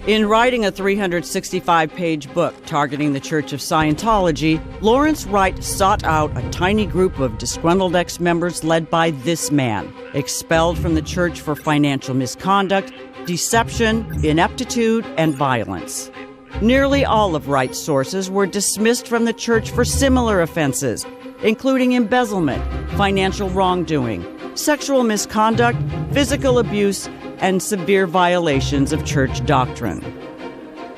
In writing a 365-page book targeting the Church of Scientology, Lawrence Wright sought out a tiny group of disgruntled ex-members led by this man, expelled from the church for financial misconduct, deception, ineptitude, and violence. Nearly all of Wright's sources were dismissed from the church for similar offenses, including embezzlement, financial wrongdoing, sexual misconduct, physical abuse, and severe violations of church doctrine.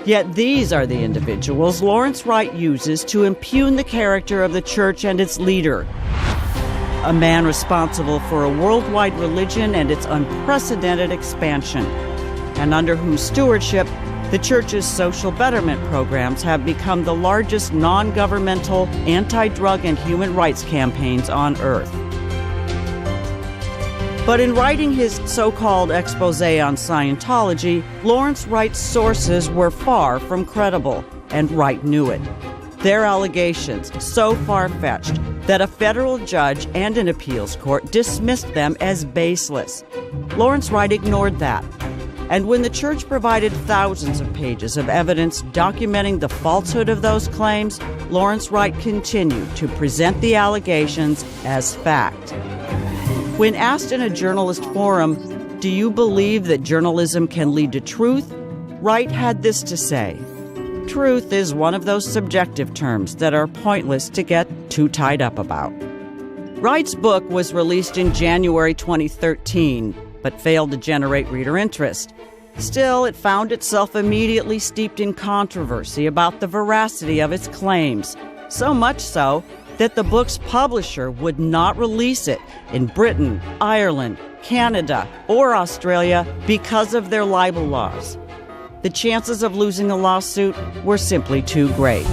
Yet these are the individuals Lawrence Wright uses to impugn the character of the church and its leader, a man responsible for a worldwide religion and its unprecedented expansion, and under whose stewardship the church's social betterment programs have become the largest non-governmental anti-drug and human rights campaigns on earth. But in writing his so-called expose on Scientology, Lawrence Wright's sources were far from credible, and Wright knew it. Their allegations so far-fetched that a federal judge and an appeals court dismissed them as baseless. Lawrence Wright ignored that. And when the church provided thousands of pages of evidence documenting the falsehood of those claims, Lawrence Wright continued to present the allegations as fact. When asked in a journalist forum, "Do you believe that journalism can lead to truth?" Wright had this to say: "Truth is one of those subjective terms that are pointless to get too tied up about." Wright's book was released in January 2013, but failed to generate reader interest. Still, it found itself immediately steeped in controversy about the veracity of its claims, so much so that the book's publisher would not release it in Britain, Ireland, Canada, or Australia because of their libel laws. The chances of losing a lawsuit were simply too great.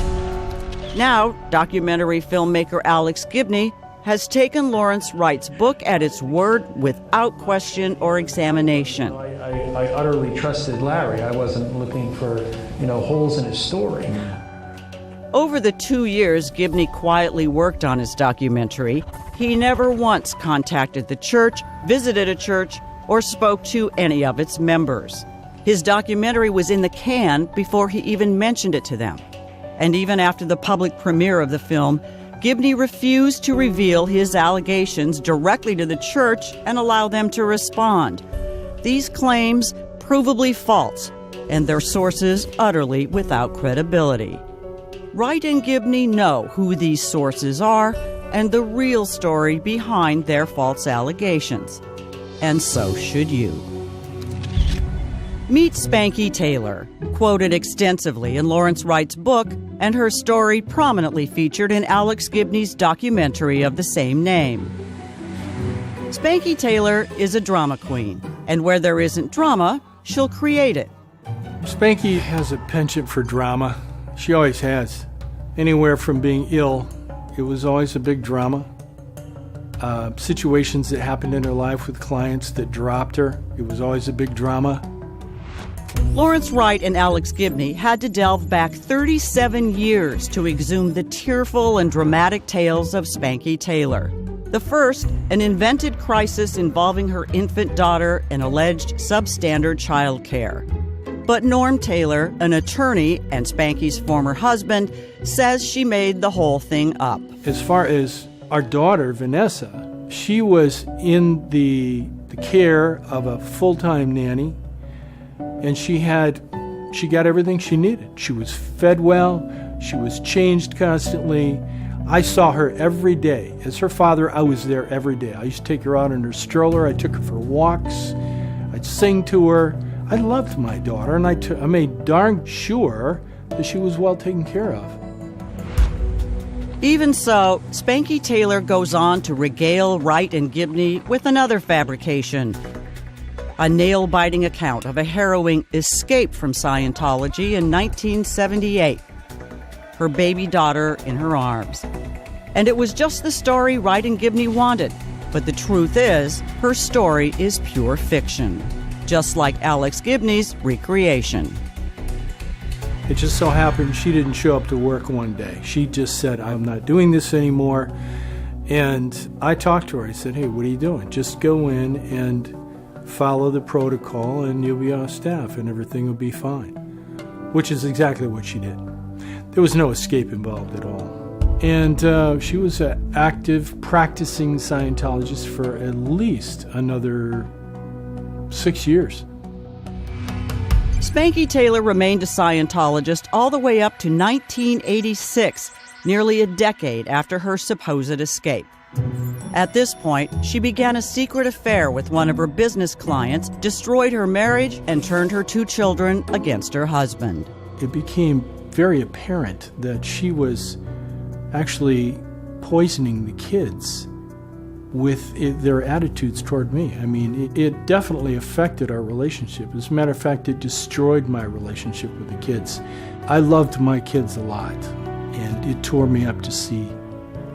Now, documentary filmmaker Alex Gibney has taken Lawrence Wright's book at its word without question or examination. I utterly trusted Larry. I wasn't looking for, holes in his story. Over the 2 years Gibney quietly worked on his documentary, he never once contacted the church, visited a church, or spoke to any of its members. His documentary was in the can before he even mentioned it to them. And even after the public premiere of the film, Gibney refused to reveal his allegations directly to the church and allow them to respond. These claims provably false, and their sources utterly without credibility. Wright and Gibney know who these sources are and the real story behind their false allegations. And so should you. Meet Spanky Taylor, quoted extensively in Lawrence Wright's book, and her story prominently featured in Alex Gibney's documentary of the same name. Spanky Taylor is a drama queen, and where there isn't drama, she'll create it. Spanky has a penchant for drama. She always has. Anywhere from being ill, it was always a big drama. Situations that happened in her life with clients that dropped her, it was always a big drama. Lawrence Wright and Alex Gibney had to delve back 37 years to exhume the tearful and dramatic tales of Spanky Taylor. The first, an invented crisis involving her infant daughter and alleged substandard child care. But Norm Taylor, an attorney and Spanky's former husband, says she made the whole thing up. As far as our daughter, Vanessa, she was in the care of a full-time nanny, and she got everything she needed. She was fed well, she was changed constantly. I saw her every day. As her father, I was there every day. I used to take her out in her stroller, I took her for walks, I'd sing to her. I loved my daughter, and I made darn sure that she was well taken care of. Even so, Spanky Taylor goes on to regale Wright and Gibney with another fabrication. A nail-biting account of a harrowing escape from Scientology in 1978. Her baby daughter in her arms. And it was just the story Wright and Gibney wanted. But the truth is, her story is pure fiction. Just like Alex Gibney's recreation. It just so happened she didn't show up to work one day. She just said, "I'm not doing this anymore." And I talked to her. I said, "Hey, what are you doing? Just go in and follow the protocol and you'll be on staff and everything will be fine." which is exactly what she did. There was no escape involved at all. And she was an active, practicing Scientologist for at least another 6 years. Spanky Taylor remained a Scientologist all the way up to 1986, nearly a decade after her supposed escape. At this point, she began a secret affair with one of her business clients, destroyed her marriage, and turned her 2 children against her husband. It became very apparent that she was actually poisoning the kids with their attitudes toward me. I mean, it definitely affected our relationship. As a matter of fact, it destroyed my relationship with the kids. I loved my kids a lot, and it tore me up to see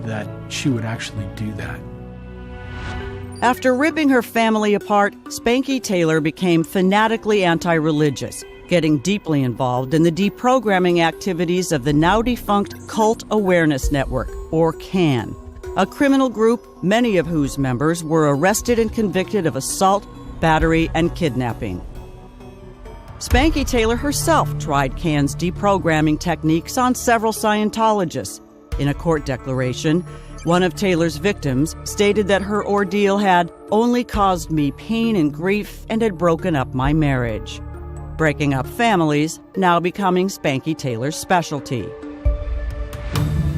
that she would actually do that. After ripping her family apart, Spanky Taylor became fanatically anti-religious, getting deeply involved in the deprogramming activities of the now-defunct Cult Awareness Network, or CAN, a criminal group, many of whose members were arrested and convicted of assault, battery, and kidnapping. Spanky Taylor herself tried CAN's deprogramming techniques on several Scientologists. In a court declaration, one of Taylor's victims stated that her ordeal had only caused me pain and grief and had broken up my marriage. Breaking up families now becoming Spanky Taylor's specialty.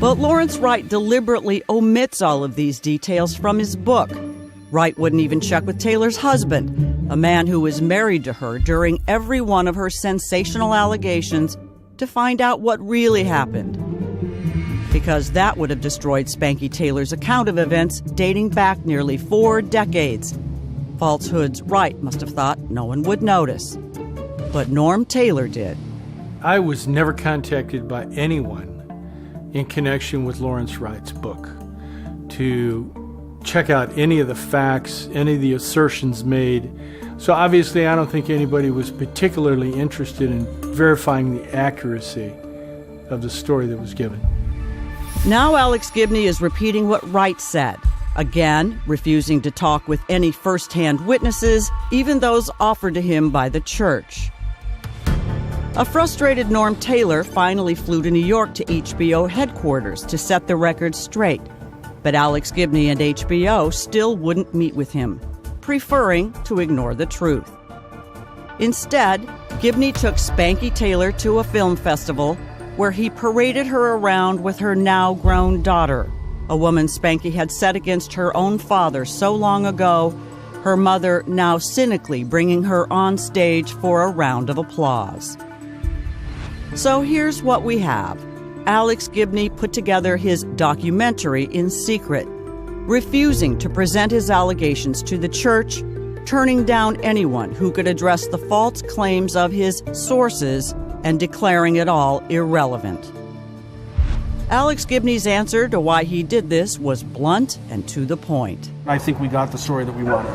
But Lawrence Wright deliberately omits all of these details from his book. Wright wouldn't even check with Taylor's husband, a man who was married to her during every one of her sensational allegations, to find out what really happened. Because that would have destroyed Spanky Taylor's account of events dating back nearly 4 decades. Falsehoods Wright must have thought no one would notice. But Norm Taylor did. I was never contacted by anyone in connection with Lawrence Wright's book to check out any of the facts, any of the assertions made. So obviously I don't think anybody was particularly interested in verifying the accuracy of the story that was given. Now Alex Gibney is repeating what Wright said, again refusing to talk with any first-hand witnesses, even those offered to him by the church. A frustrated Norm Taylor finally flew to New York to HBO headquarters to set the record straight, but Alex Gibney and HBO still wouldn't meet with him, preferring to ignore the truth. Instead, Gibney took Spanky Taylor to a film festival where he paraded her around with her now-grown daughter, a woman Spanky had set against her own father so long ago, her mother now cynically bringing her on stage for a round of applause. So here's what we have. Alex Gibney put together his documentary in secret, refusing to present his allegations to the church, turning down anyone who could address the false claims of his sources, and declaring it all irrelevant. Alex Gibney's answer to why he did this was blunt and to the point. I think we got the story that we wanted.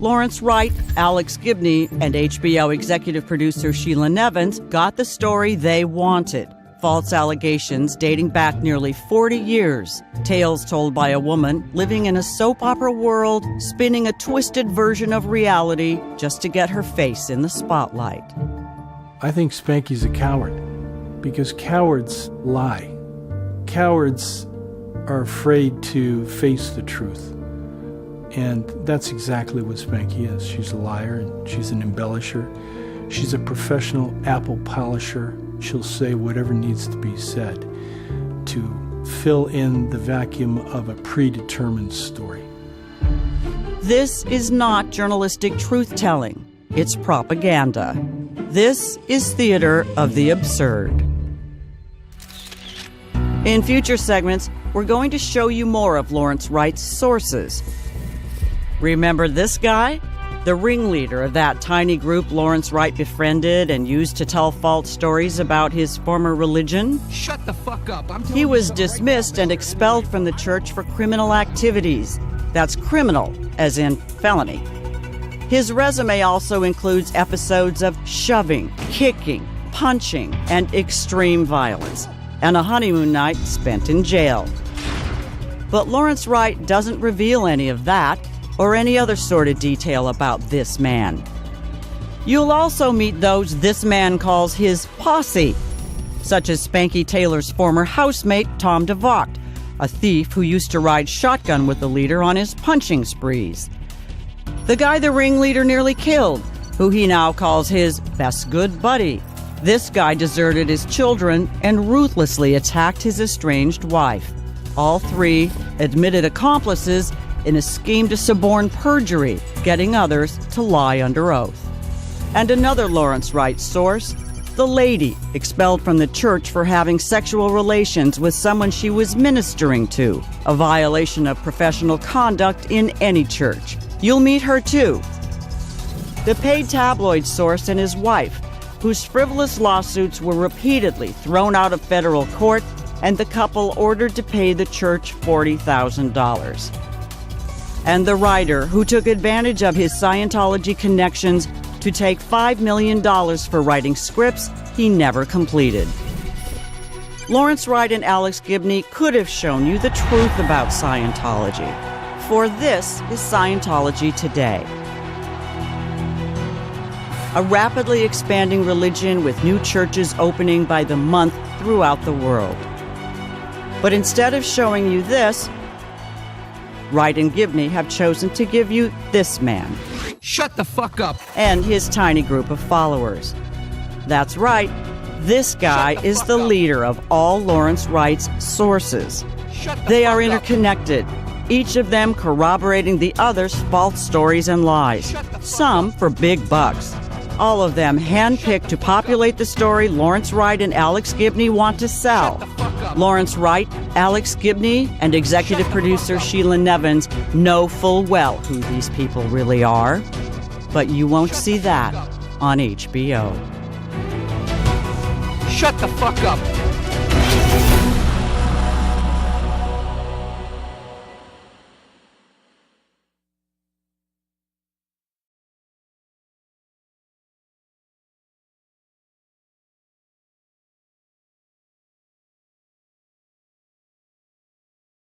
Lawrence Wright, Alex Gibney, and HBO executive producer Sheila Nevins got the story they wanted. False allegations dating back nearly 40 years. Tales told by a woman living in a soap opera world, spinning a twisted version of reality just to get her face in the spotlight. I think Spanky's a coward because cowards lie. Cowards are afraid to face the truth. And that's exactly what Spanky is. She's a liar and she's an embellisher. She's a professional apple polisher. She'll say whatever needs to be said to fill in the vacuum of a predetermined story. This is not journalistic truth-telling. It's propaganda. This is theater of the absurd. In future segments, we're going to show you more of Lawrence Wright's sources. Remember this guy? The ringleader of that tiny group Lawrence Wright befriended and used to tell false stories about his former religion? Shut the fuck up. He was dismissed and expelled from the church for criminal activities. That's criminal, as in felony. His resume also includes episodes of shoving, kicking, punching, and extreme violence, and a honeymoon night spent in jail. But Lawrence Wright doesn't reveal any of that or any other sordid detail about this man. You'll also meet those this man calls his posse, such as Spanky Taylor's former housemate, Tom DeVocht, a thief who used to ride shotgun with the leader on his punching sprees. The guy the ringleader nearly killed, who he now calls his best good buddy. This guy deserted his children and ruthlessly attacked his estranged wife. All three admitted accomplices in a scheme to suborn perjury, getting others to lie under oath. And another Lawrence Wright source, the lady expelled from the church for having sexual relations with someone she was ministering to, a violation of professional conduct in any church. You'll meet her too. The paid tabloid source and his wife, whose frivolous lawsuits were repeatedly thrown out of federal court, and the couple ordered to pay the church $40,000. And the writer who took advantage of his Scientology connections to take $5 million for writing scripts he never completed. Lawrence Wright and Alex Gibney could have shown you the truth about Scientology, for this is Scientology today. A rapidly expanding religion with new churches opening by the month throughout the world. But instead of showing you this, Wright and Gibney have chosen to give you this man. Shut the fuck up. And his tiny group of followers. That's right, this guy is the leader of all Lawrence Wright's sources. They are interconnected, each of them corroborating the other's false stories and lies, some for big bucks. All of them handpicked to populate the story Lawrence Wright and Alex Gibney want to sell. Lawrence Wright, Alex Gibney, and executive producer Sheila Nevins know full well who these people really are. But you won't see that on HBO. Shut the fuck up.